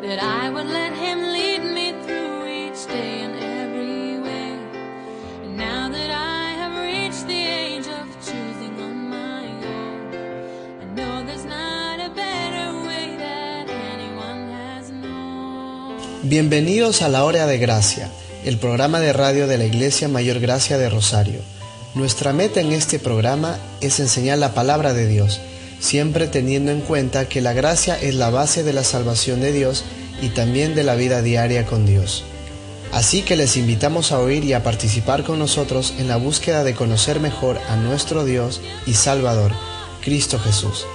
that I would let him lead me through each day and every way. And now that I have reached the age of choosing on my own, I know there's not a better way that anyone has known. Bienvenidos a La Hora de Gracia, el programa de radio de la Iglesia Mayor Gracia de Rosario. Nuestra meta en este programa es enseñar la palabra de Dios, siempre teniendo en cuenta que la gracia es la base de la salvación de Dios y también de la vida diaria con Dios. Así que les invitamos a oír y a participar con nosotros en la búsqueda de conocer mejor a nuestro Dios y Salvador, Cristo Jesús.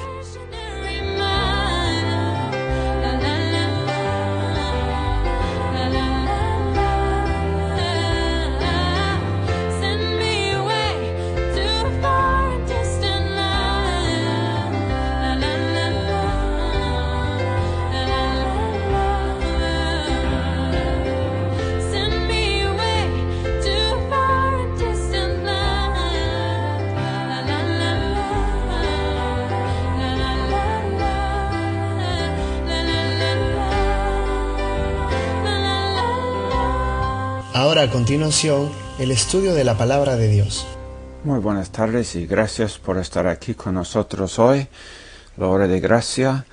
Ahora a continuación, el estudio de la palabra de Dios. Muy buenas tardes y gracias por estar aquí con nosotros hoy, La Hora de Gracia.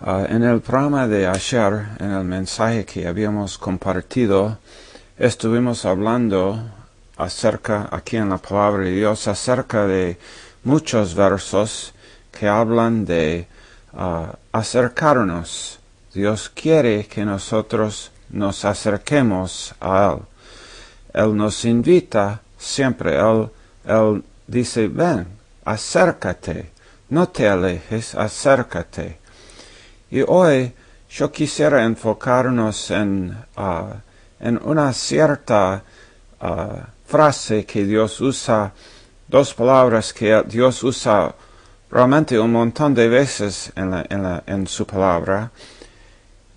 En el programa de ayer, en el mensaje que habíamos compartido, estuvimos hablando aquí en la palabra de Dios, acerca de muchos versos que hablan de acercarnos. Dios quiere que nosotros nos acerquemos a Él. Él nos invita siempre. Él dice, ven, acércate, no te alejes, acércate. Y hoy yo quisiera enfocarnos en una cierta frase que Dios usa, dos palabras que Dios usa realmente un montón de veces en su palabra.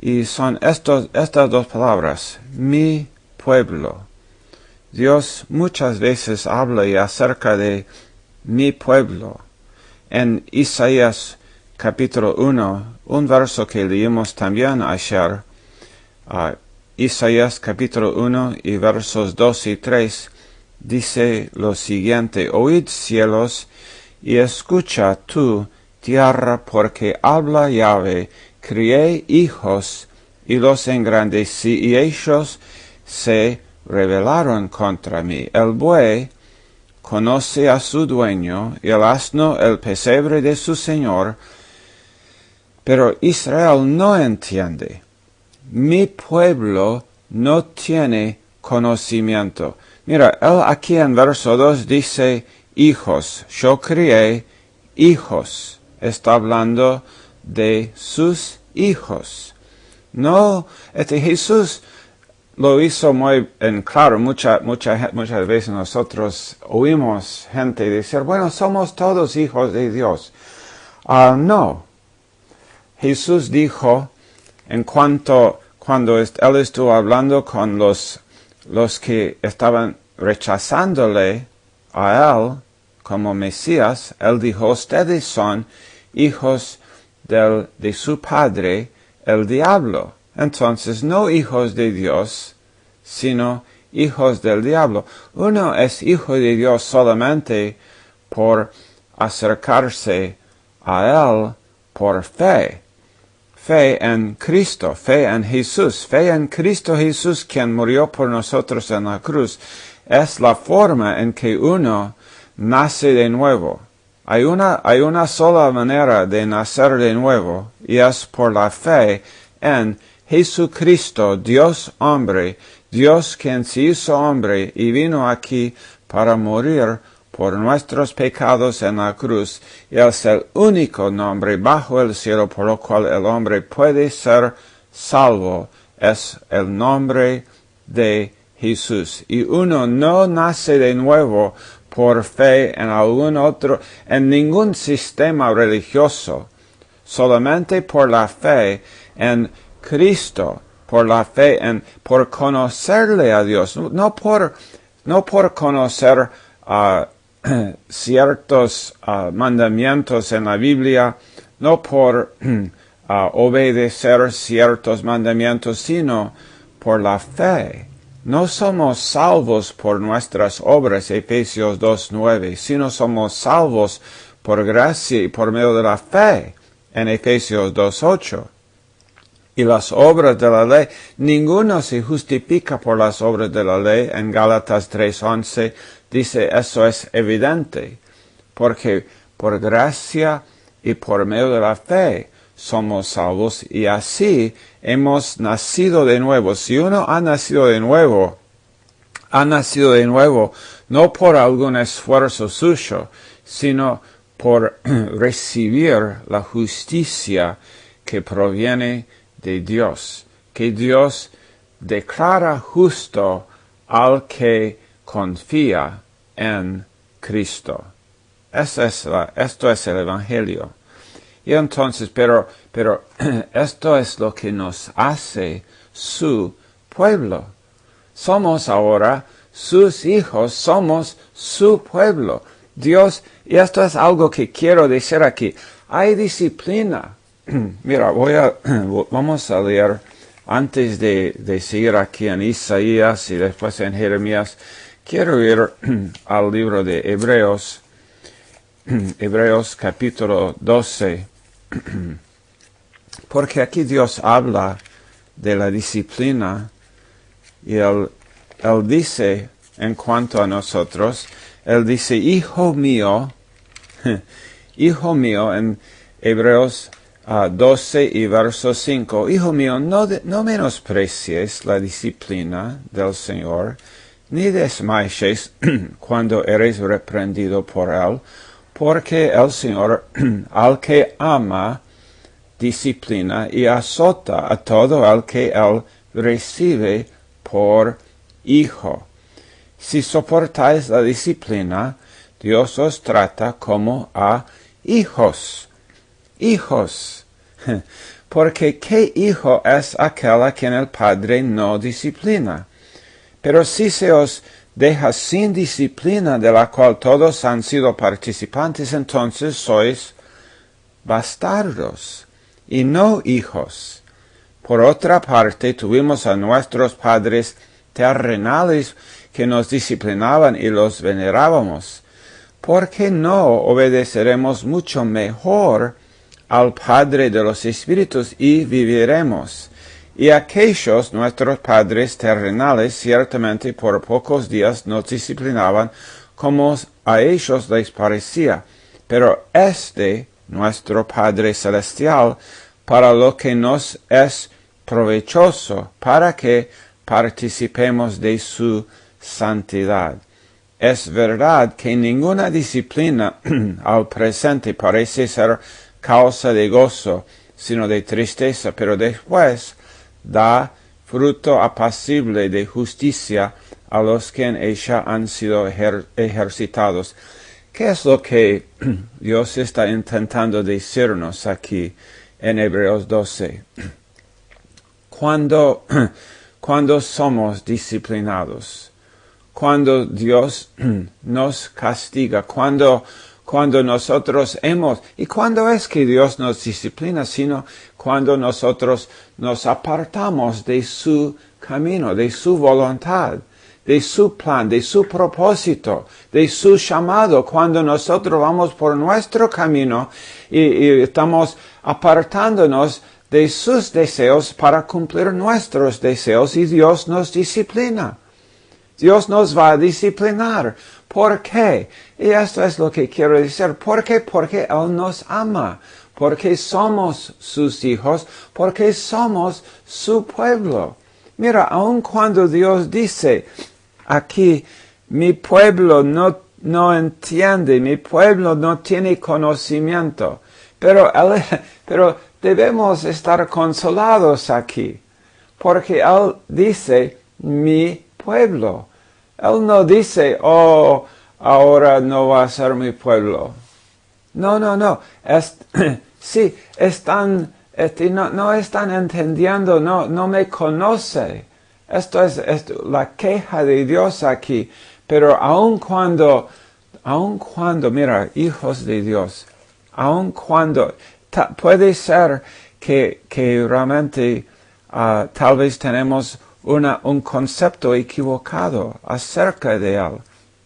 Y son estas dos palabras, mi pueblo. Dios muchas veces habla acerca de mi pueblo. En Isaías capítulo 1, un verso que leímos también ayer, Isaías capítulo 1 y versos 2 y 3, dice lo siguiente: Oíd cielos y escucha tú tierra, porque habla Yahvé, crié hijos y los engrandecí, y ellos se rebelaron contra mí. El buey conoce a su dueño, y el asno el pesebre de su señor, pero Israel no entiende. Mi pueblo no tiene conocimiento. Mira, él aquí en verso 2 dice hijos. Yo crié hijos. Está hablando de sus hijos. No, Jesús lo hizo muy en claro. Muchas veces nosotros oímos gente decir, bueno, somos todos hijos de Dios. No. Jesús dijo, cuando él estuvo hablando con los que estaban rechazándole a él como Mesías, él dijo, ustedes son hijos de su padre, el diablo. Entonces, no hijos de Dios, sino hijos del diablo. Uno es hijo de Dios solamente por acercarse a Él por fe. Fe en Cristo, fe en Jesús, fe en Cristo Jesús, quien murió por nosotros en la cruz. Es la forma en que uno nace de nuevo. Hay una sola manera de nacer de nuevo, y es por la fe en Jesucristo, Dios hombre, Dios quien se hizo hombre y vino aquí para morir por nuestros pecados en la cruz, y es el único nombre bajo el cielo por lo cual el hombre puede ser salvo, es el nombre de Jesús. Y uno no nace de nuevo por fe en ningún sistema religioso, solamente por la fe en Cristo, por la fe por conocerle a Dios, no por conocer ciertos mandamientos en la Biblia, no por obedecer ciertos mandamientos, sino por la fe. No somos salvos por nuestras obras, Efesios 2:9, sino somos salvos por gracia y por medio de la fe, en Efesios 2:8. Y las obras de la ley, ninguno se justifica por las obras de la ley. En Gálatas 3:11 dice, eso es evidente, porque por gracia y por medio de la fe somos salvos, y así hemos nacido de nuevo. Si uno ha nacido de nuevo no por algún esfuerzo suyo, sino por recibir la justicia que proviene de Dios, que Dios declara justo al que confía en Cristo. Esto es el Evangelio. Y entonces, pero esto es lo que nos hace su pueblo. Somos ahora sus hijos, somos su pueblo. Dios, y esto es algo que quiero decir aquí, hay disciplina. Mira, vamos a leer, antes de seguir aquí en Isaías y después en Jeremías, quiero ir al libro de Hebreos, Hebreos capítulo 12, porque aquí Dios habla de la disciplina y él dice en cuanto a nosotros, él dice, hijo mío, en Hebreos 12 y verso 5, hijo mío, no menosprecies la disciplina del Señor, ni desmayes cuando eres reprendido por él, porque el Señor al que ama disciplina y azota a todo el que él recibe por hijo. Si soportáis la disciplina, Dios os trata como a hijos. Hijos. Porque ¿qué hijo es aquel a quien el Padre no disciplina? Pero si se os deja sin disciplina, de la cual todos han sido participantes, entonces sois bastardos y no hijos. Por otra parte, tuvimos a nuestros padres terrenales que nos disciplinaban y los venerábamos. ¿Por qué no obedeceremos mucho mejor al Padre de los Espíritus y viviremos? Y aquellos nuestros padres terrenales ciertamente por pocos días nos disciplinaban como a ellos les parecía, pero nuestro Padre Celestial, para lo que nos es provechoso, para que participemos de su santidad. Es verdad que ninguna disciplina al presente parece ser causa de gozo, sino de tristeza, pero después da fruto apacible de justicia a los que en ella han sido ejercitados. ¿Qué es lo que Dios está intentando decirnos aquí en Hebreos 12? Cuando somos disciplinados, cuando Dios nos castiga, cuando nosotros ¿y cuándo es que Dios nos disciplina? Sino cuando nosotros nos apartamos de su camino, de su voluntad, de su plan, de su propósito, de su llamado, cuando nosotros vamos por nuestro camino y estamos apartándonos de sus deseos para cumplir nuestros deseos, y Dios nos disciplina. Dios nos va a disciplinar. ¿Por qué? Y esto es lo que quiero decir. ¿Por qué? Porque Él nos ama. Porque somos sus hijos. Porque somos su pueblo. Mira, aun cuando Dios dice aquí, mi pueblo no entiende, mi pueblo no tiene conocimiento. Pero debemos estar consolados aquí. Porque Él dice, mi pueblo. Él no dice, ahora no va a ser mi pueblo. No. Sí, no están entendiendo, no me conoce. Esto es la queja de Dios aquí. Pero aun cuando, mira, hijos de Dios, aun cuando puede ser que realmente tal vez tenemos un concepto equivocado acerca de él.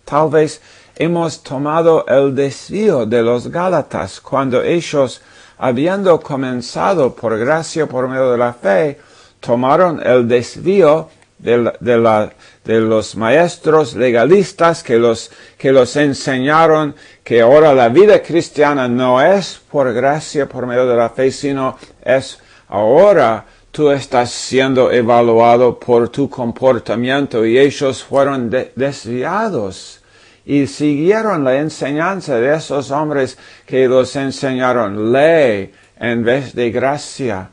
Tal vez hemos tomado el desvío de los Gálatas cuando ellos, habiendo comenzado por gracia por medio de la fe, tomaron el desvío de los maestros legalistas que los enseñaron que ahora la vida cristiana no es por gracia por medio de la fe, sino es ahora tú estás siendo evaluado por tu comportamiento, y ellos fueron desviados y siguieron la enseñanza de esos hombres que los enseñaron ley en vez de gracia.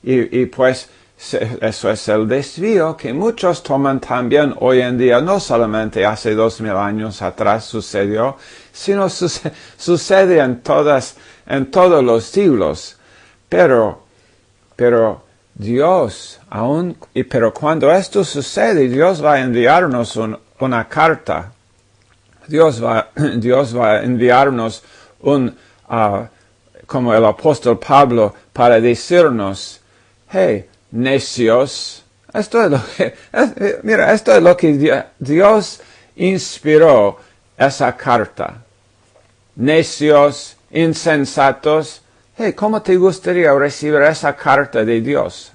Y pues eso es el desvío que muchos toman también hoy en día. No solamente hace 2000 años atrás sucedió, sino sucede en todos los siglos. Pero Dios, pero cuando esto sucede, Dios va a enviarnos una carta. Dios va a enviarnos como el apóstol Pablo, para decirnos, hey, necios, esto es lo que Dios inspiró esa carta. Necios, insensatos, hey, ¿cómo te gustaría recibir esa carta de Dios?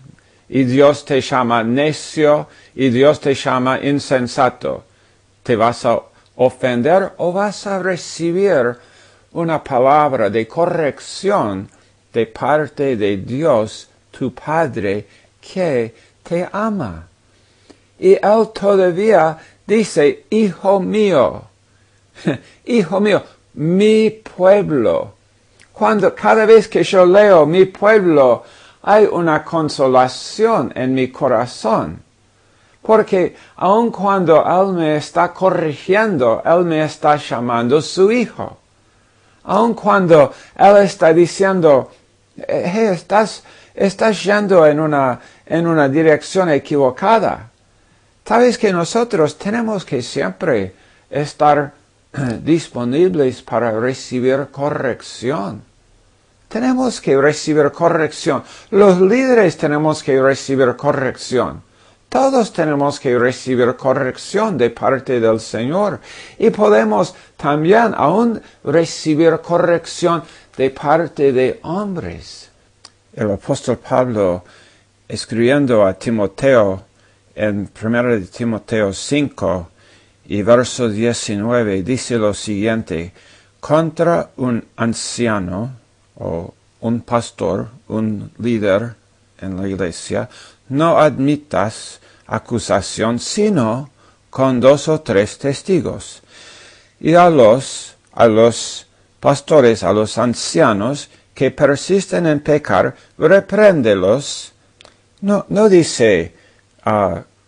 Y Dios te llama necio, y Dios te llama insensato. ¿Te vas a ofender o vas a recibir una palabra de corrección de parte de Dios, tu Padre, que te ama? Y Él todavía dice, hijo mío, mi pueblo. Cada vez que yo leo mi pueblo, hay una consolación en mi corazón. Porque aun cuando Él me está corrigiendo, Él me está llamando su hijo. Aun cuando Él está diciendo, hey, estás yendo en una dirección equivocada. Sabes que nosotros tenemos que siempre estar disponibles para recibir corrección. Tenemos que recibir corrección. Los líderes tenemos que recibir corrección. Todos tenemos que recibir corrección de parte del Señor. Y podemos también aún recibir corrección de parte de hombres. El apóstol Pablo, escribiendo a Timoteo, en 1 Timoteo 5 y verso 19, dice lo siguiente: contra un anciano o un pastor, un líder en la iglesia, no admitas acusación sino con 2 o 3 testigos. Y a los pastores, a los ancianos que persisten en pecar, repréndelos. No dice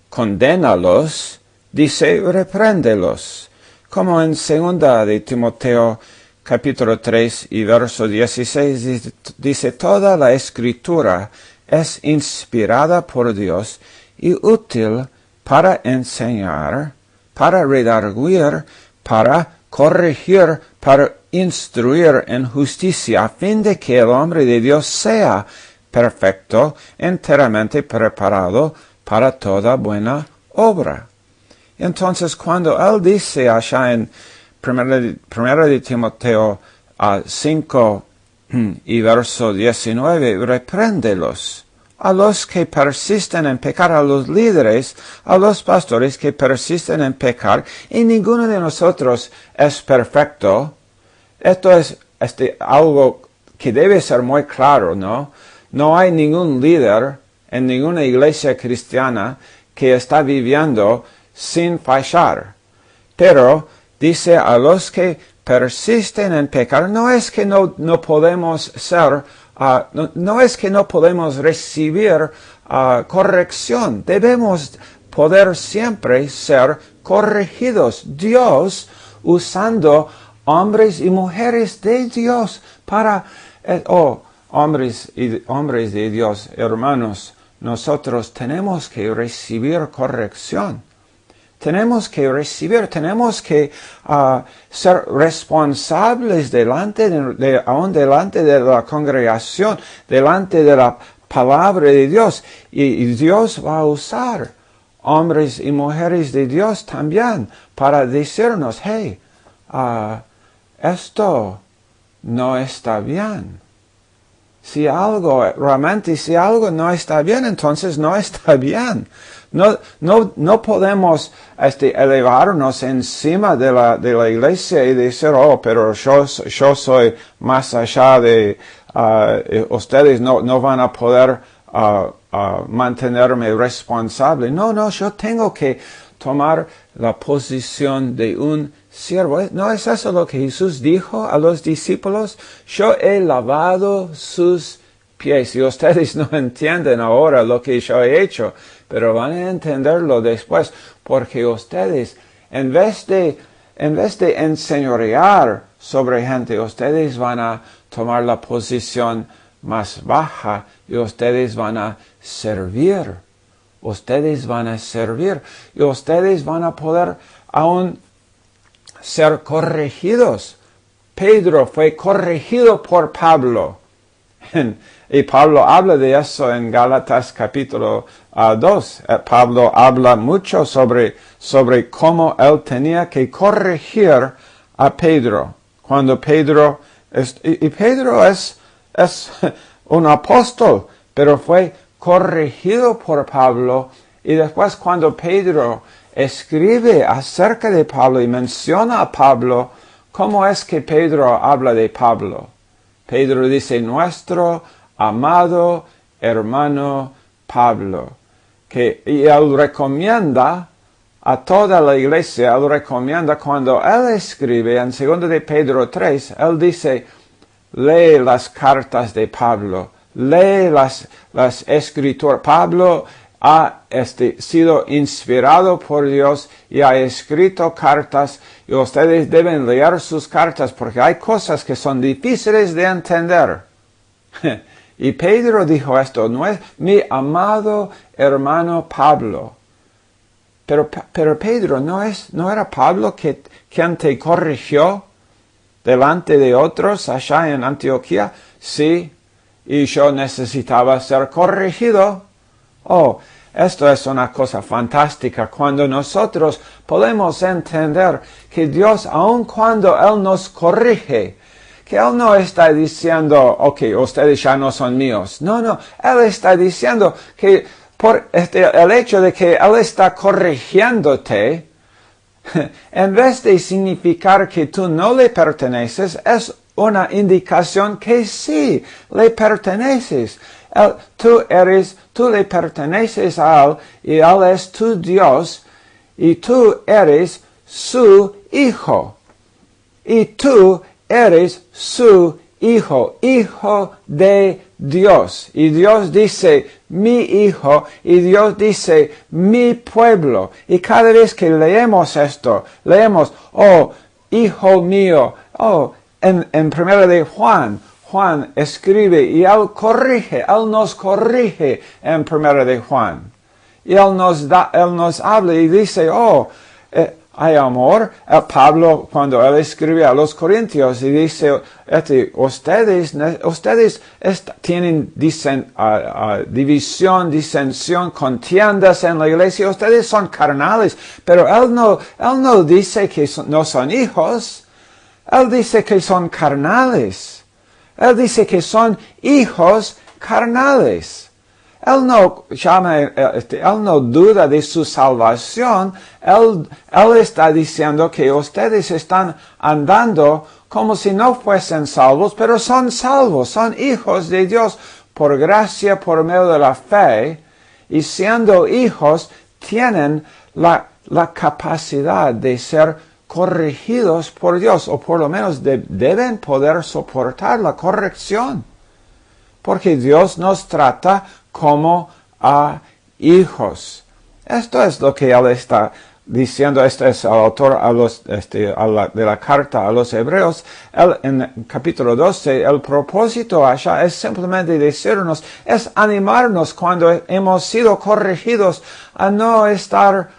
condénalos, dice repréndelos. Como en 2 de Timoteo capítulo 3 y verso 16 dice, toda la escritura es inspirada por Dios y útil para enseñar, para redarguir, para corregir, para instruir en justicia, a fin de que el hombre de Dios sea perfecto, enteramente preparado para toda buena obra. Entonces, cuando él dice allá en 1 de Timoteo 5 y verso 19, repréndelos a los que persisten en pecar, a los líderes, a los pastores que persisten en pecar, y ninguno de nosotros es perfecto. Esto es algo que debe ser muy claro, ¿no? No hay ningún líder en ninguna iglesia cristiana que está viviendo sin fallar. Pero dice a los que persisten en pecar, no es que no podemos ser, no es que no podemos recibir corrección. Debemos poder siempre ser corregidos. Dios usando hombres y mujeres de Dios para, hombres de Dios, hermanos, nosotros tenemos que recibir corrección. tenemos que recibir, tenemos que ser responsables aún delante de la congregación, delante de la palabra de Dios. Y Dios va a usar hombres y mujeres de Dios también para decirnos, hey, esto no está bien. Si algo no está bien, entonces no está bien. No podemos elevarnos encima de la iglesia y decir, oh, pero yo soy más allá de, ustedes no van a poder mantenerme responsable. No, yo tengo que tomar la posición de un siervo. ¿No es eso lo que Jesús dijo a los discípulos? Yo he lavado sus pies. Y ustedes no entienden ahora lo que yo he hecho, pero van a entenderlo después, porque ustedes, en vez de enseñorear sobre gente, ustedes van a tomar la posición más baja y ustedes van a servir. Ustedes van a servir y ustedes van a poder aún ser corregidos. Pedro fue corregido por Pablo. Y Pablo habla de eso en Gálatas capítulo 2. Pablo habla mucho sobre cómo él tenía que corregir a Pedro. Cuando Pedro Pedro es un apóstol, pero fue corregido por Pablo, y después cuando Pedro escribe acerca de Pablo y menciona a Pablo, ¿cómo es que Pedro habla de Pablo? Pedro dice, nuestro amado hermano Pablo, y él recomienda a toda la iglesia, él recomienda cuando él escribe en 2 de Pedro 3, él dice, lee las cartas de Pablo, lee las escrituras. Pablo ha sido inspirado por Dios y ha escrito cartas, y ustedes deben leer sus cartas porque hay cosas que son difíciles de entender. Y Pedro dijo esto, no es mi amado hermano Pablo. Pero Pedro, ¿no era Pablo quien te corrigió delante de otros allá en Antioquía? Sí, y yo necesitaba ser corregido. Oh, esto es una cosa fantástica cuando nosotros podemos entender que Dios, aun cuando Él nos corrige, que Él no está diciendo, ok, ustedes ya no son míos. No, Él está diciendo que por el hecho de que Él está corrigiéndote, en vez de significar que tú no le perteneces, es una indicación que sí le perteneces. Tú le perteneces a Él, y Él es tu Dios, y tú eres su hijo. Y tú eres su hijo de Dios. Y Dios dice, mi hijo, y Dios dice, mi pueblo. Y cada vez que leemos esto, leemos, oh, hijo mío, oh, en primera de Juan escribe y él nos corrige en primera de Juan. Y él nos habla y dice, oh, hay amor. Pablo, cuando él escribe a los Corintios, y dice, ustedes tienen división, disensión, contiendas en la iglesia, ustedes son carnales, pero él no dice que no son hijos, él dice que son carnales, él dice que son hijos carnales. Él no duda de su salvación. Él está diciendo que ustedes están andando como si no fuesen salvos, pero son salvos, son hijos de Dios por gracia, por medio de la fe, y siendo hijos tienen la capacidad de ser corregidos por Dios, o por lo menos deben poder soportar la corrección, porque Dios nos trata como a hijos. Esto es lo que él está diciendo. Este es el autor de la carta a los hebreos. Él, en capítulo 12, el propósito allá es simplemente decirnos, es animarnos cuando hemos sido corregidos a no estar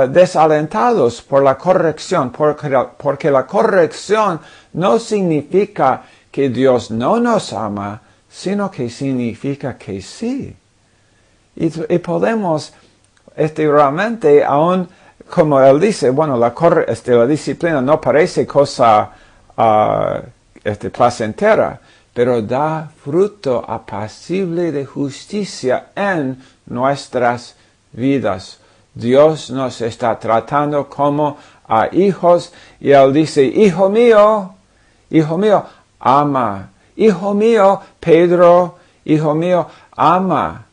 desalentados por la corrección, porque la corrección no significa que Dios no nos ama, sino que significa que sí. Y podemos realmente aún, como él dice, bueno, la disciplina no parece cosa placentera, pero da fruto apacible de justicia en nuestras vidas. Dios nos está tratando como a hijos y él dice, hijo mío, ama. Hijo mío, Pedro, hijo mío, ama.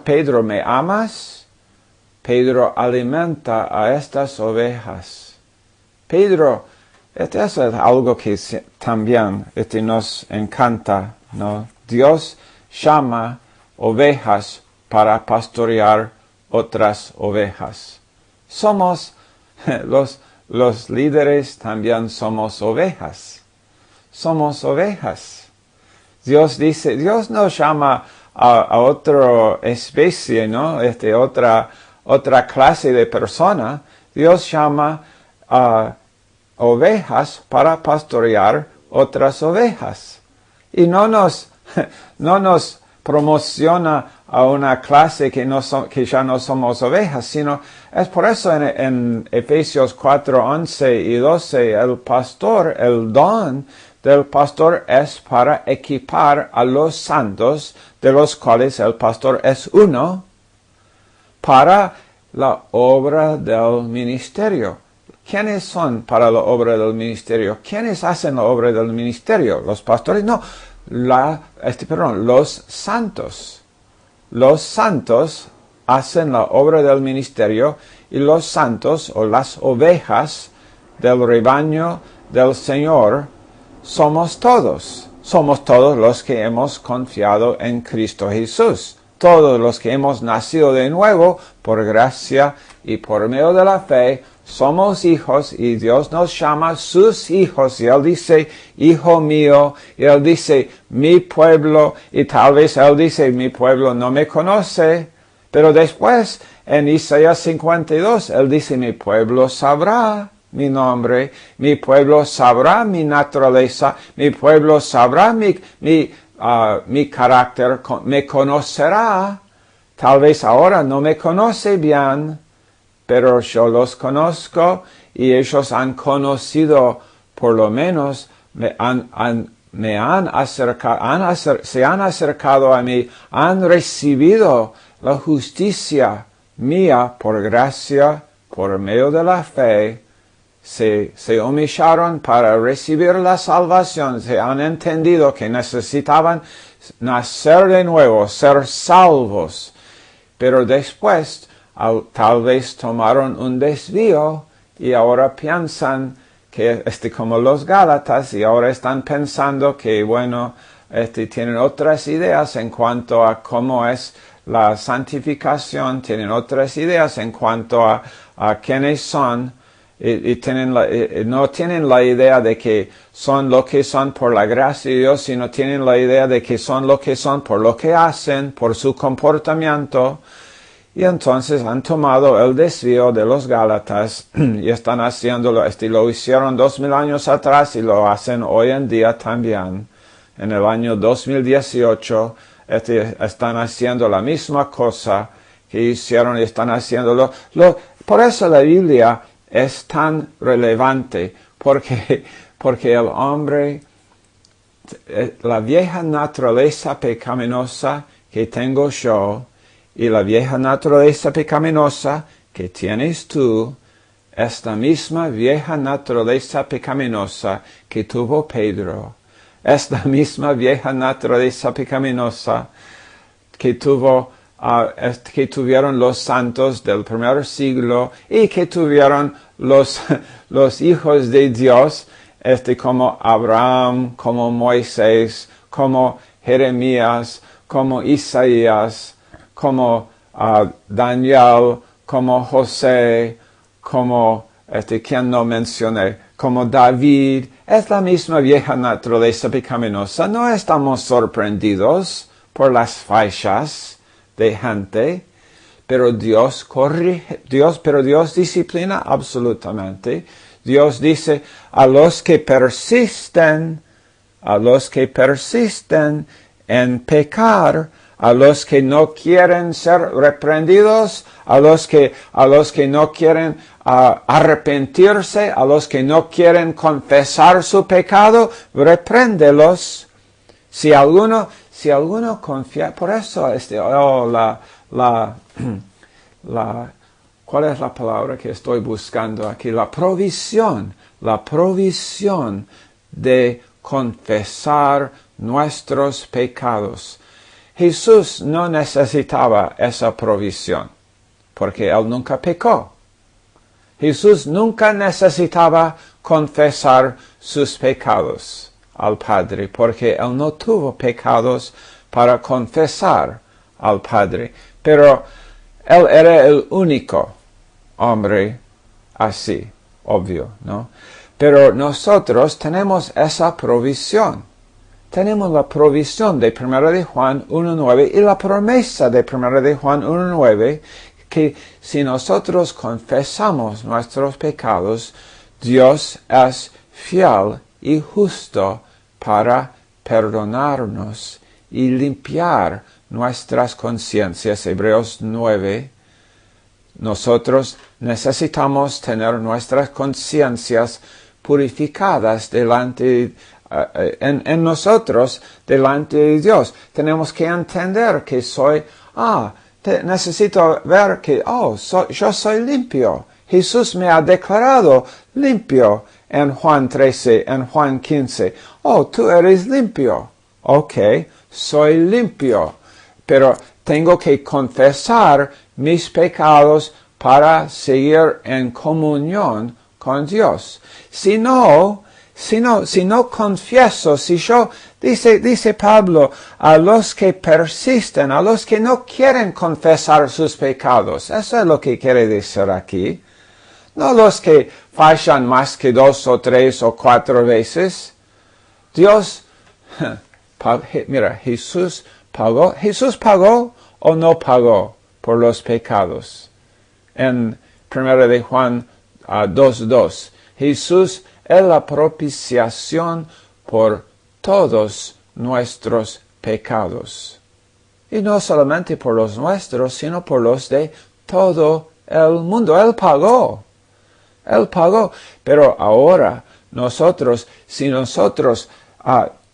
Pedro, ¿me amas? Pedro alimenta a estas ovejas. Pedro, eso es algo que también nos encanta, ¿no? Dios llama ovejas para pastorear otras ovejas. Somos los líderes, también somos ovejas. Somos ovejas. Dios dice, Dios nos llama a otra especie, ¿no? Otra clase de persona. Dios llama a ovejas para pastorear otras ovejas. Y no nos promociona a una clase que ya no somos ovejas, sino es por eso en Efesios 4, 11 y 12, el don del pastor es para equipar a los santos, de los cuales el pastor es uno, para la obra del ministerio. ¿Quiénes son para la obra del ministerio? ¿Quiénes hacen la obra del ministerio? ¿Los pastores? No, los santos. Los santos hacen la obra del ministerio y los santos o las ovejas del rebaño del Señor somos todos. Somos todos los que hemos confiado en Cristo Jesús. Todos los que hemos nacido de nuevo por gracia y por medio de la fe, somos hijos y Dios nos llama sus hijos y Él dice, hijo mío, y Él dice, mi pueblo, y tal vez Él dice, mi pueblo no me conoce, pero después en Isaías 52, Él dice, mi pueblo sabrá mi nombre, mi pueblo sabrá mi naturaleza, mi pueblo sabrá mi carácter, me conocerá. Tal vez ahora no me conoce bien, pero yo los conozco y ellos han conocido, por lo menos, se han acercado a mí, han recibido la justicia mía por gracia, por medio de la fe, se humillaron para recibir la salvación, se han entendido que necesitaban nacer de nuevo, ser salvos, pero después tal vez tomaron un desvío y ahora piensan que como los Gálatas y ahora están pensando que bueno, tienen otras ideas en cuanto a cómo es la santificación, tienen otras ideas en cuanto a quiénes son y no tienen la idea de que son lo que son por la gracia de Dios, sino tienen la idea de que son lo que son por lo que hacen, por su comportamiento. Y entonces han tomado el desvío de los Gálatas y están haciéndolo, lo hicieron 2000 años atrás y lo hacen hoy en día también. En el año 2018 están haciendo la misma cosa que hicieron y están haciéndolo. Por eso la Biblia es tan relevante, porque el hombre, la vieja naturaleza pecaminosa que tengo yo, y la vieja naturaleza pecaminosa que tienes tú, esta misma vieja naturaleza pecaminosa que tuvo Pedro, esta misma vieja naturaleza pecaminosa que tuvieron los santos del primer siglo y que tuvieron los hijos de Dios, como Abraham, como Moisés, como Jeremías, como Isaías, como Daniel, como José, como quien no mencioné, como David. Es la misma vieja naturaleza pecaminosa. No estamos sorprendidos por las fallas de gente, pero Dios corrige, pero Dios disciplina absolutamente. Dios dice a los que persisten en pecar, a los que no quieren ser reprendidos, a los que no quieren arrepentirse, a los que no quieren confesar su pecado, repréndelos. Si alguno confía, por eso ¿cuál es la palabra que estoy buscando aquí? La provisión de confesar nuestros pecados. Jesús no necesitaba esa provisión, porque Él nunca pecó. Jesús nunca necesitaba confesar sus pecados al Padre, porque Él no tuvo pecados para confesar al Padre. Pero Él era el único hombre así, obvio, ¿no? Pero nosotros tenemos esa provisión. Tenemos la provisión de 1 de Juan 1.9 y la promesa de 1 de Juan 1.9 que si nosotros confesamos nuestros pecados, Dios es fiel y justo para perdonarnos y limpiar nuestras conciencias. Hebreos 9. Nosotros necesitamos tener nuestras conciencias purificadas en nosotros delante de Dios. Tenemos que entender que necesito ver que, yo soy limpio. Jesús me ha declarado limpio en Juan 13, en Juan 15. Tú eres limpio. Ok, soy limpio. Pero tengo que confesar mis pecados para seguir en comunión con Dios. Si no confieso, dice Pablo, a los que persisten, a los que no quieren confesar sus pecados. Eso es lo que quiere decir aquí. No los que fallan más que 2 o 3 o 4 veces. Dios, mira, Jesús pagó o no pagó por los pecados. En 1 de Juan 2.2, Jesús es la propiciación por todos nuestros pecados. Y no solamente por los nuestros, sino por los de todo el mundo. Él pagó. Pero ahora si nosotros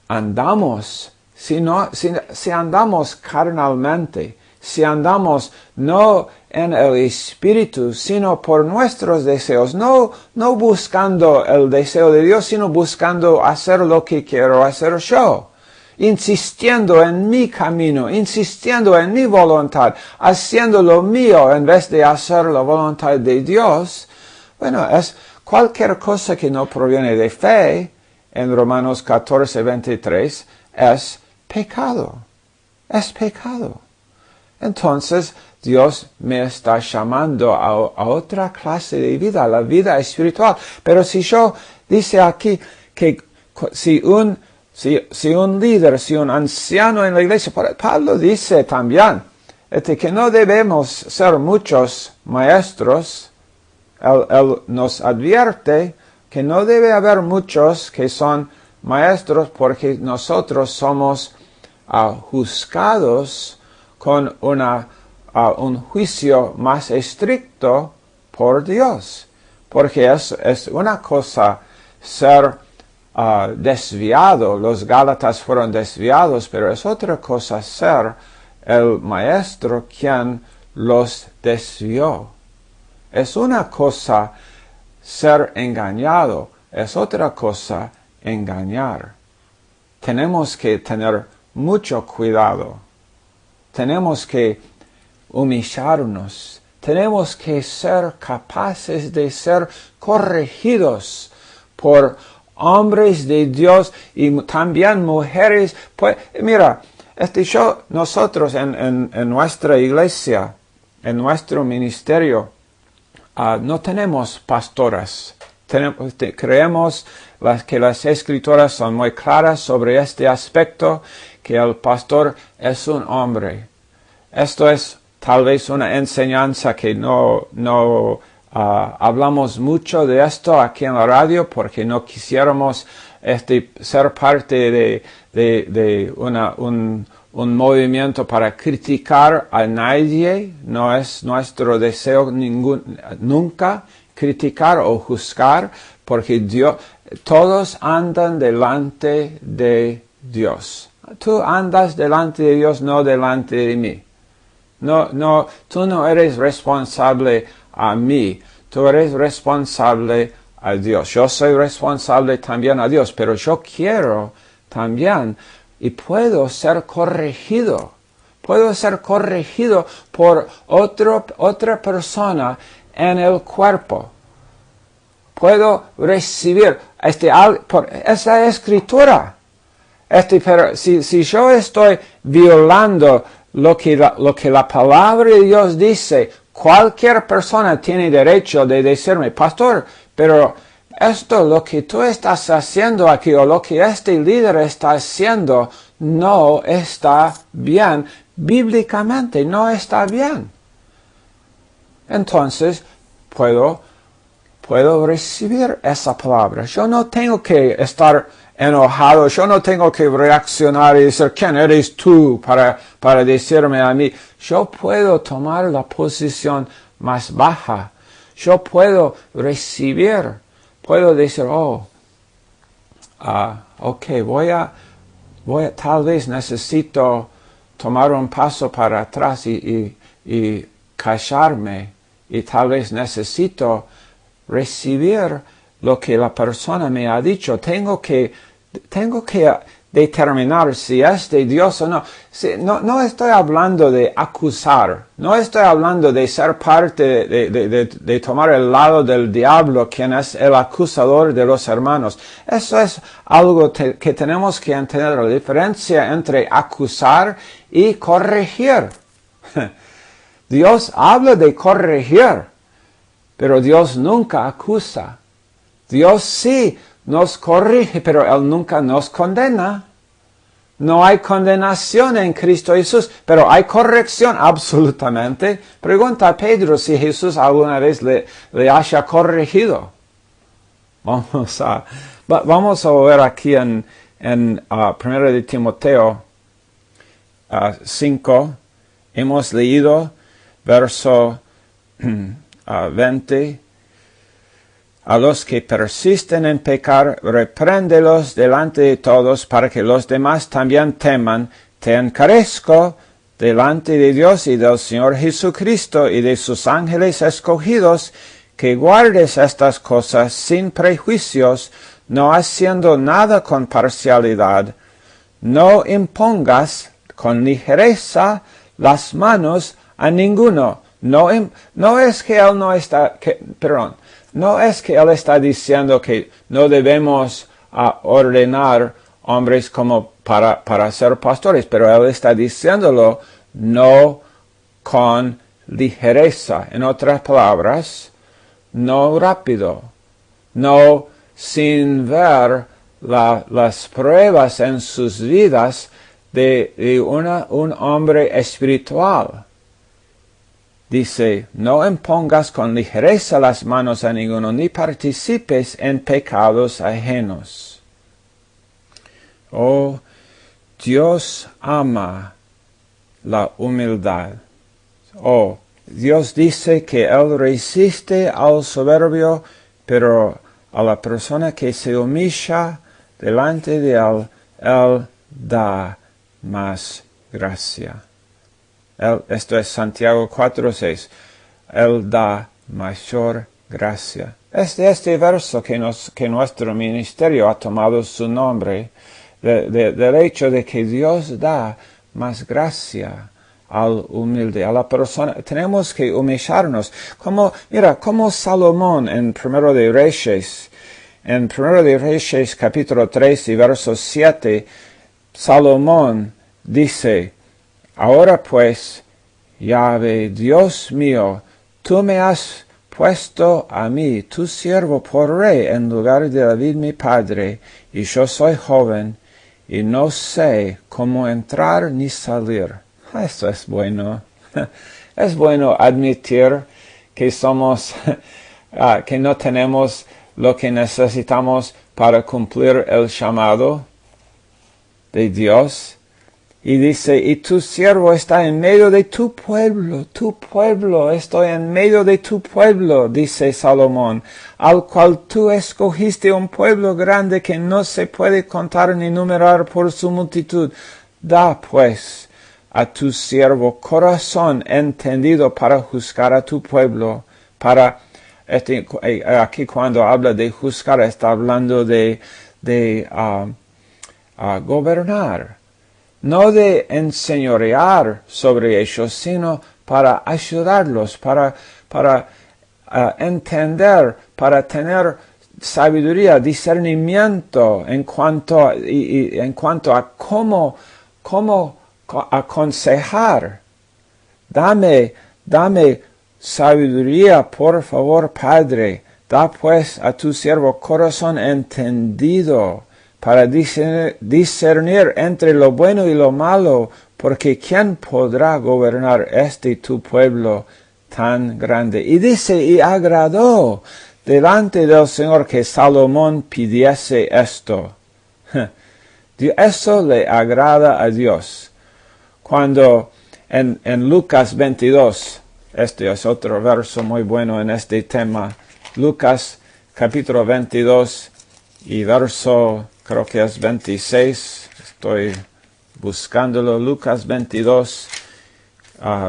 andamos, si andamos carnalmente, si andamos no en el Espíritu, sino por nuestros deseos, no buscando el deseo de Dios, sino buscando hacer lo que quiero hacer yo, insistiendo en mi camino, insistiendo en mi voluntad, haciendo lo mío en vez de hacer la voluntad de Dios. Bueno, es cualquier cosa que no proviene de fe, en Romanos 14:23, es pecado. Es pecado. Entonces, Dios me está llamando a otra clase de vida, a la vida espiritual. Pero dice aquí que si un líder, si un anciano en la iglesia, Pablo dice también, que no debemos ser muchos maestros. Él nos advierte que no debe haber muchos que son maestros porque nosotros somos juzgados con un juicio más estricto por Dios. Porque es una cosa ser desviado, los Gálatas fueron desviados, pero es otra cosa ser el maestro quien los desvió. Es una cosa ser engañado, es otra cosa engañar. Tenemos que tener mucho cuidado. Tenemos que humillarnos. Tenemos que ser capaces de ser corregidos por hombres de Dios y también mujeres. Pues, mira, nosotros en nuestra iglesia, en nuestro ministerio, no tenemos pastoras. Creemos que las escrituras son muy claras sobre este aspecto, que el pastor es un hombre. Esto es tal vez una enseñanza que no hablamos mucho de esto aquí en la radio porque no quisiéramos ser parte de un movimiento para criticar a nadie. No es nuestro deseo nunca criticar o juzgar, porque todos andan delante de Dios. Tú andas delante de Dios, no delante de mí. No, tú no eres responsable a mí, tú eres responsable a Dios. Yo soy responsable también a Dios, pero yo quiero también y puedo ser corregido. Puedo ser corregido por otra persona en el cuerpo. Puedo recibir por esa escritura. Pero si yo estoy violando lo que la palabra de Dios dice, cualquier persona tiene derecho de decirme, pastor, pero esto, lo que tú estás haciendo aquí, o lo que este líder está haciendo, no está bien. Bíblicamente no está bien. Entonces, puedo recibir esa palabra. Yo no tengo que estar enojado, yo no tengo que reaccionar y decir, ¿quién eres tú para decirme a mí? Yo puedo tomar la posición más baja. Yo puedo recibir, puedo decir, ok, tal vez necesito tomar un paso para atrás y callarme, y tal vez necesito recibir lo que la persona me ha dicho. Tengo que determinar si es de Dios o no. No estoy hablando de acusar, no estoy hablando de ser parte de tomar el lado del diablo, quien es el acusador de los hermanos. Eso es algo que tenemos que entender, la diferencia entre acusar y corregir. Dios habla de corregir, pero Dios nunca acusa. Dios sí nos corrige, pero Él nunca nos condena. No hay condenación en Cristo Jesús, pero hay corrección absolutamente. Pregunta a Pedro si Jesús alguna vez le haya corregido. Vamos a ver aquí en 1 de Timoteo 5. Hemos leído verso 20. A los que persisten en pecar, repréndelos delante de todos, para que los demás también teman. Te encarezco delante de Dios y del Señor Jesucristo y de sus ángeles escogidos, que guardes estas cosas sin prejuicios, no haciendo nada con parcialidad. No impongas con ligereza las manos a ninguno. No es que Él no está... No es que Él está diciendo que no debemos ordenar hombres como para ser pastores, pero Él está diciéndolo no con ligereza. En otras palabras, no rápido, no sin ver las pruebas en sus vidas de un hombre espiritual. Dice, no impongas con ligereza las manos a ninguno, ni participes en pecados ajenos. Oh, Dios ama la humildad. Oh, Dios dice que Él resiste al soberbio, pero a la persona que se humilla delante de Él da más gracia. Esto es Santiago 4:6. Él da mayor gracia. Es de este verso que nuestro ministerio ha tomado su nombre, del hecho de que Dios da más gracia al humilde, a la persona. Tenemos que humillarnos. Como Salomón en 1 de Reyes, capítulo 3 y verso 7, Salomón dice, ahora pues, Yahvé, Dios mío, tú me has puesto a mí, tu siervo, por rey en lugar de David mi padre, y yo soy joven, y no sé cómo entrar ni salir. Esto es bueno. Es bueno admitir que somos, que no tenemos lo que necesitamos para cumplir el llamado de Dios. Y dice, y tu siervo está en medio de tu pueblo, estoy en medio de tu pueblo, dice Salomón, al cual tú escogiste un pueblo grande que no se puede contar ni numerar por su multitud. Da pues a tu siervo corazón entendido para juzgar a tu pueblo, aquí cuando habla de juzgar está hablando de gobernar. No de enseñorear sobre ellos, sino para ayudarlos, para entender, para tener sabiduría, discernimiento en cuanto a cómo aconsejar. Dame sabiduría, por favor, Padre. Da pues a tu siervo corazón entendido, para discernir entre lo bueno y lo malo, porque ¿quién podrá gobernar tu pueblo tan grande? Y dice, y agradó delante del Señor que Salomón pidiese esto. Eso le agrada a Dios. Cuando en Lucas 22, este es otro verso muy bueno en este tema, Lucas capítulo 22 y verso creo que es 26, estoy buscándolo, Lucas 22,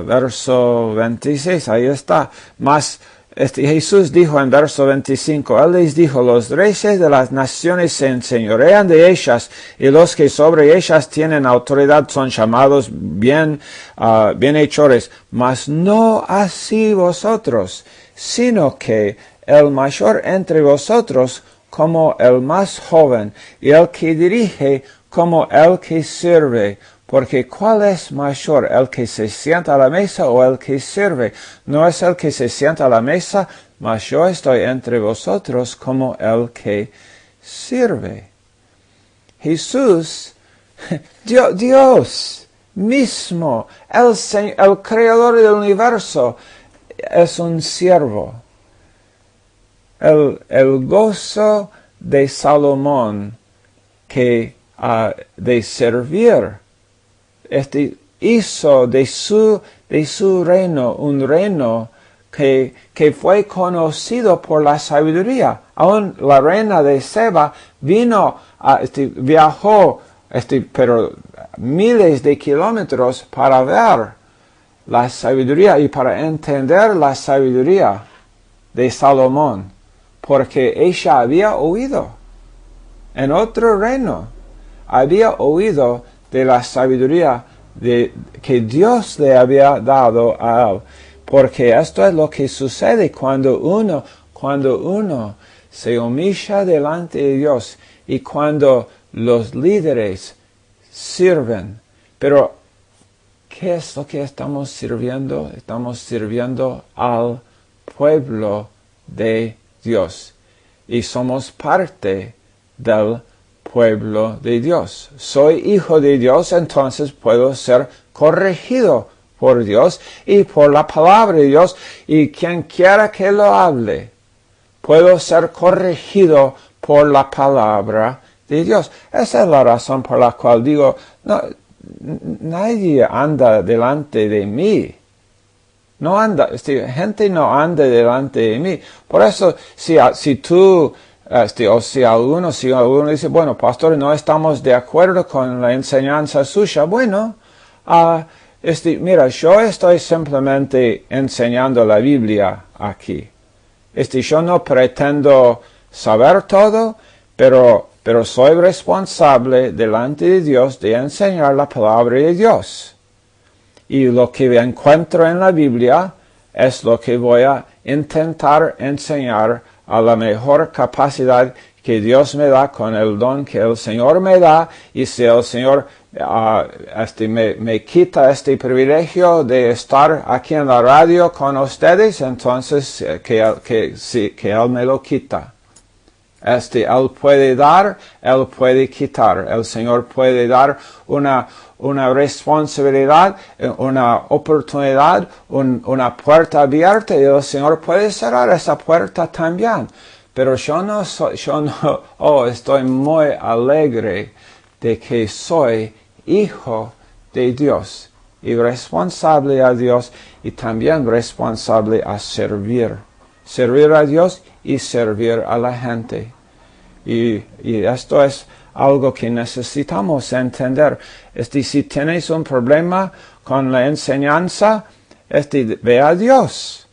verso 26, ahí está. Mas Jesús dijo en verso 25, Él les dijo, los reyes de las naciones se enseñorean de ellas, y los que sobre ellas tienen autoridad son llamados bienhechores, mas no así vosotros, sino que el mayor entre vosotros como el más joven, y el que dirige como el que sirve. Porque ¿cuál es mayor, el que se sienta a la mesa o el que sirve? No es el que se sienta a la mesa, mas yo estoy entre vosotros como el que sirve. Jesús, Dios mismo, el creador del universo, es un siervo. El gozo de Salomón de servir, hizo de su reino un reino que fue conocido por la sabiduría. Aún la reina de Seba viajó, pero miles de kilómetros para ver la sabiduría y para entender la sabiduría de Salomón. Porque ella había oído en otro reino, había oído de la sabiduría que Dios le había dado a él. Porque esto es lo que sucede cuando uno se humilla delante de Dios y cuando los líderes sirven. Pero, ¿qué es lo que estamos sirviendo? Estamos sirviendo al pueblo de Dios. Y somos parte del pueblo de Dios. Soy hijo de Dios, entonces puedo ser corregido por Dios y por la palabra de Dios. Y quien quiera que lo hable, puedo ser corregido por la palabra de Dios. Esa es la razón por la cual digo, no, nadie anda delante de mí. Gente no anda delante de mí. Por eso, si alguno dice, bueno, pastor, no estamos de acuerdo con la enseñanza suya, bueno, mira, yo estoy simplemente enseñando la Biblia aquí. Yo no pretendo saber todo, pero soy responsable delante de Dios de enseñar la palabra de Dios. Y lo que encuentro en la Biblia es lo que voy a intentar enseñar a la mejor capacidad que Dios me da con el don que el Señor me da. Y si el Señor me quita este privilegio de estar aquí en la radio con ustedes, entonces que Él me lo quita. Él puede dar, Él puede quitar. El Señor puede dar una responsabilidad, una oportunidad, una puerta abierta, y el Señor puede cerrar esa puerta también. Pero estoy muy alegre de que soy hijo de Dios y responsable a Dios, y también responsable a servir a Dios y servir a la gente. Y esto es algo que necesitamos entender. Si tienes un problema con la enseñanza, ve a Dios.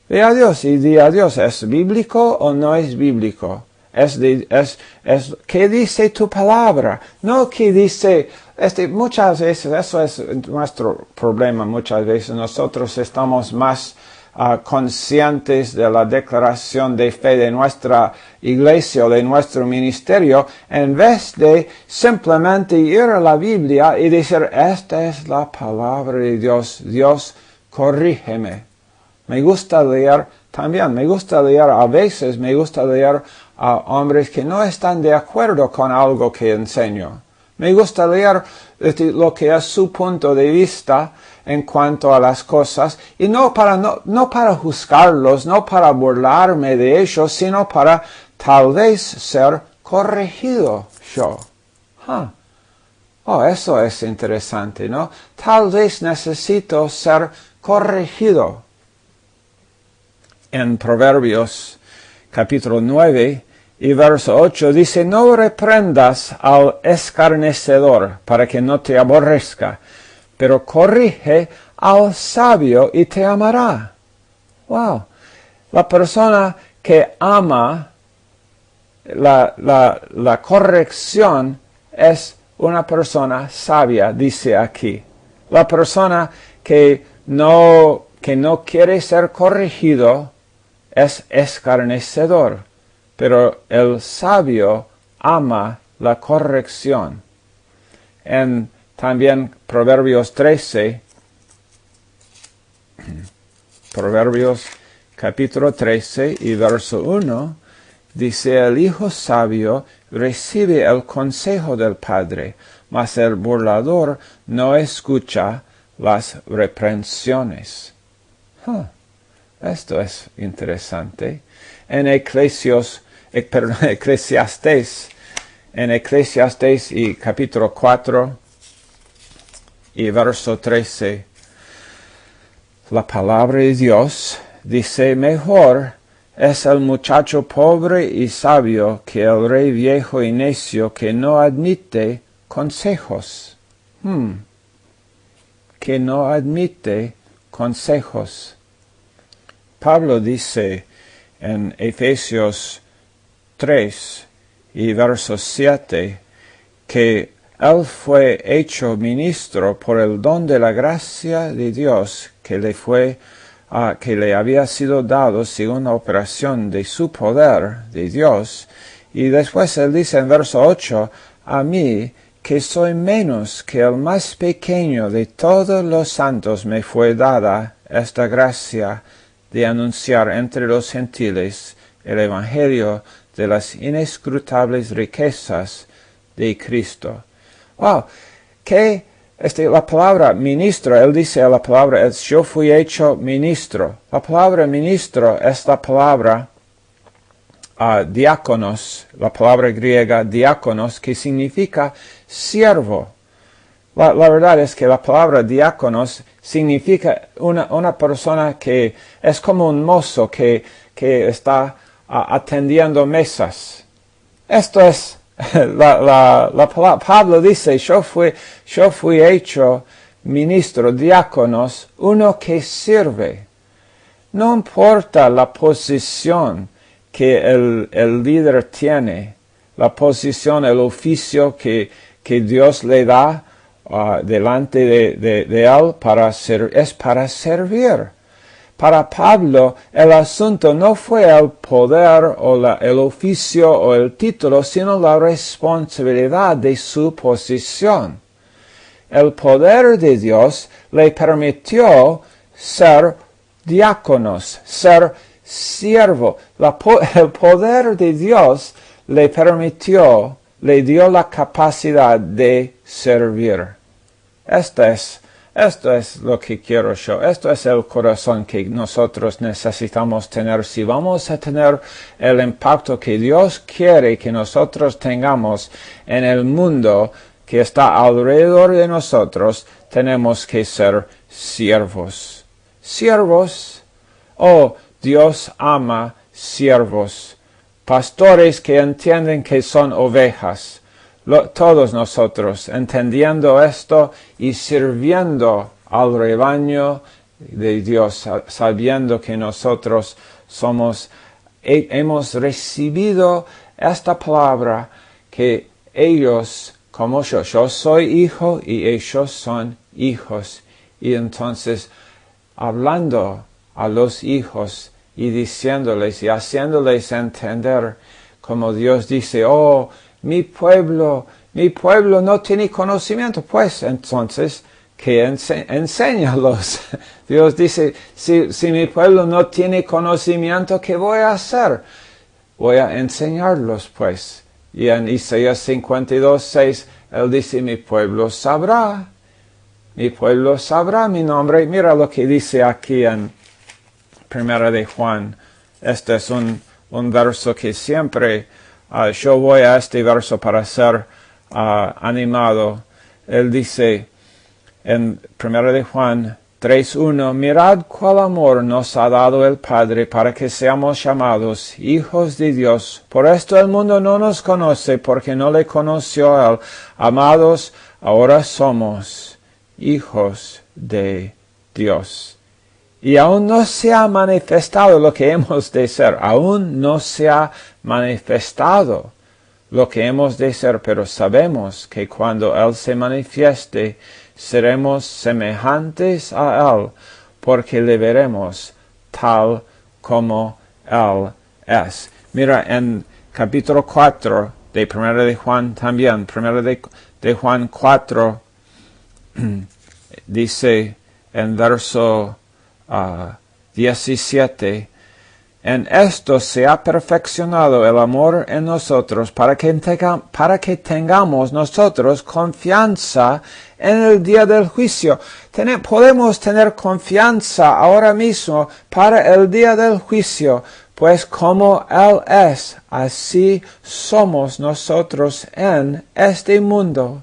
Ve a Dios y di a Dios, ¿es bíblico o no es bíblico? ¿Qué dice tu palabra? No, ¿qué dice? Muchas veces, eso es nuestro problema, muchas veces nosotros estamos más conscientes de la declaración de fe de nuestra iglesia o de nuestro ministerio, en vez de simplemente ir a la Biblia y decir, esta es la palabra de Dios, Dios, corrígeme. Me gusta leer a veces, me gusta leer a hombres que no están de acuerdo con algo que enseño. Me gusta leer lo que es su punto de vista en cuanto a las cosas, y no para juzgarlos, no para burlarme de ellos, sino para tal vez ser corregido yo. Eso es interesante, ¿no? Tal vez necesito ser corregido. En Proverbios capítulo 9 y verso 8 dice, no reprendas al escarnecedor para que no te aborrezca, pero corrige al sabio y te amará. Wow. La persona que ama la corrección es una persona sabia, dice aquí. La persona que no quiere ser corregido es escarnecedor, pero el sabio ama la corrección. También Proverbios 13, Proverbios capítulo 13 y verso 1, dice, el hijo sabio recibe el consejo del padre, mas el burlador no escucha las reprensiones. Esto es interesante. En Eclesiastés y capítulo 4 y verso 13, la palabra de Dios dice, mejor es el muchacho pobre y sabio que el rey viejo y necio que no admite consejos. Que no admite consejos. Pablo dice en Efesios 3 y verso 7 que él fue hecho ministro por el don de la gracia de Dios que le había sido dado según la operación de su poder de Dios. Y después él dice en verso 8, a mí, que soy menos que el más pequeño de todos los santos, me fue dada esta gracia de anunciar entre los gentiles el evangelio de las inescrutables riquezas de Cristo. Wow, que la palabra ministro, él dice la palabra, yo fui hecho ministro. La palabra ministro es la palabra diáconos, la palabra griega diáconos, que significa siervo. La verdad es que la palabra diáconos significa una persona que es como un mozo que está atendiendo mesas. Esto es la palabra. Pablo dice, yo fui hecho ministro, diáconos, uno que sirve. No importa la posición que el líder tiene, la posición, el oficio que Dios le da delante de él es para servir. Para Pablo el asunto no fue el poder o el oficio o el título, sino la responsabilidad de su posición. El poder de Dios le permitió ser diáconos, ser siervo. El poder de Dios le dio la capacidad de servir. Esto es lo que quiero yo. Esto es el corazón que nosotros necesitamos tener. Si vamos a tener el impacto que Dios quiere que nosotros tengamos en el mundo que está alrededor de nosotros, tenemos que ser siervos. Siervos. Oh, Dios ama siervos. Pastores que entienden que son ovejas. Todos nosotros entendiendo esto y sirviendo al rebaño de Dios, sabiendo que nosotros hemos recibido esta palabra que ellos, como yo soy hijo y ellos son hijos. Y entonces, hablando a los hijos y diciéndoles y haciéndoles entender, como Dios dice, oh, mi pueblo no tiene conocimiento, pues entonces que enséñalos. Dios dice, si mi pueblo no tiene conocimiento, ¿qué voy a hacer? Voy a enseñarlos, pues. Y en Isaías 52:6, Él dice, mi pueblo sabrá mi nombre. Mira lo que dice aquí en 1 de Juan. Este es un verso que siempre yo voy a este verso para ser animado. Él dice en 1 de Juan 3:1, mirad cuál amor nos ha dado el Padre para que seamos llamados hijos de Dios. Por esto el mundo no nos conoce porque no le conoció a Él. Amados, ahora somos hijos de Dios. Y aún no se ha manifestado lo que hemos de ser. Aún no se ha manifestado lo que hemos de ser, pero sabemos que cuando Él se manifieste, seremos semejantes a Él, porque le veremos tal como Él es. Mira, en capítulo 4 de 1 de Juan también, 1 de Juan 4, dice en verso 17, en esto se ha perfeccionado el amor en nosotros para que tengamos nosotros confianza en el día del juicio. Podemos tener confianza ahora mismo para el día del juicio, pues como Él es, así somos nosotros en este mundo.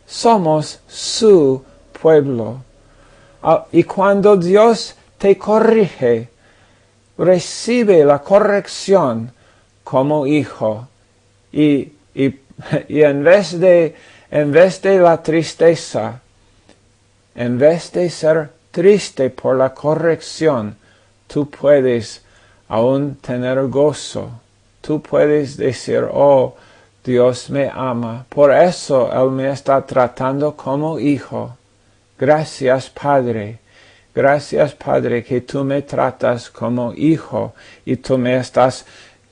Somos su pueblo. Y cuando Dios te corrige, recibe la corrección como hijo. Y en vez de la tristeza, en vez de ser triste por la corrección, tú puedes aún tener gozo. Tú puedes decir, oh, Dios me ama. Por eso Él me está tratando como hijo. Gracias, Padre. Gracias, Padre, que tú me tratas como hijo y tú me estás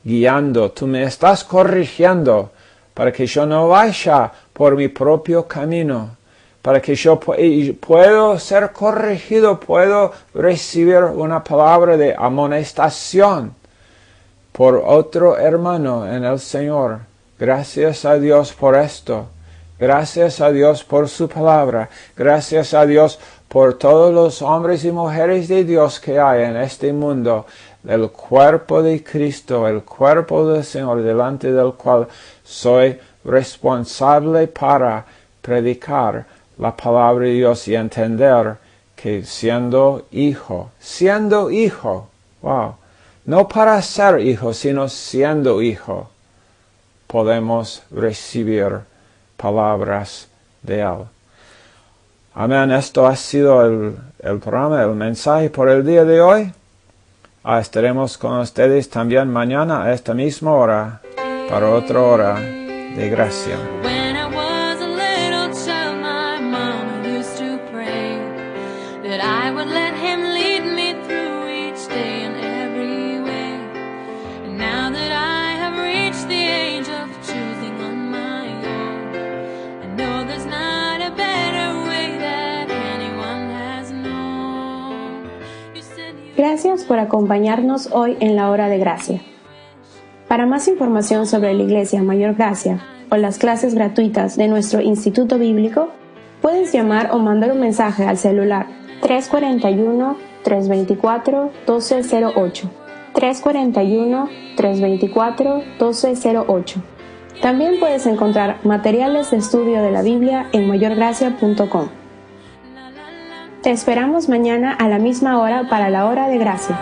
guiando, tú me estás corrigiendo para que yo no vaya por mi propio camino, para que yo puedo ser corregido, puedo recibir una palabra de amonestación por otro hermano en el Señor. Gracias a Dios por esto. Gracias a Dios por su palabra. Gracias a Dios por todos los hombres y mujeres de Dios que hay en este mundo. El cuerpo de Cristo, el cuerpo del Señor, delante del cual soy responsable para predicar la palabra de Dios y entender que siendo hijo, wow, no para ser hijo, sino siendo hijo, podemos recibir palabras de Él. Amén. Esto ha sido el programa, el mensaje por el día de hoy. Estaremos con ustedes también mañana a esta misma hora para otra hora de gracia. When I was a little child, my mama used to pray that I would let Him lead me through each day and every way. And now that I have reached the age of choosing on my own, I know there's not a better way that anyone has known. You said you Gracias por acompañarnos hoy en la hora de gracia. Para más información sobre la Iglesia Mayor Gracia o las clases gratuitas de nuestro Instituto Bíblico, Puedes llamar o mandar un mensaje al celular 341-324-1208. 341-324-1208. También puedes encontrar materiales de estudio de la Biblia en mayorgracia.com. Te esperamos mañana a la misma hora para la Hora de Gracia.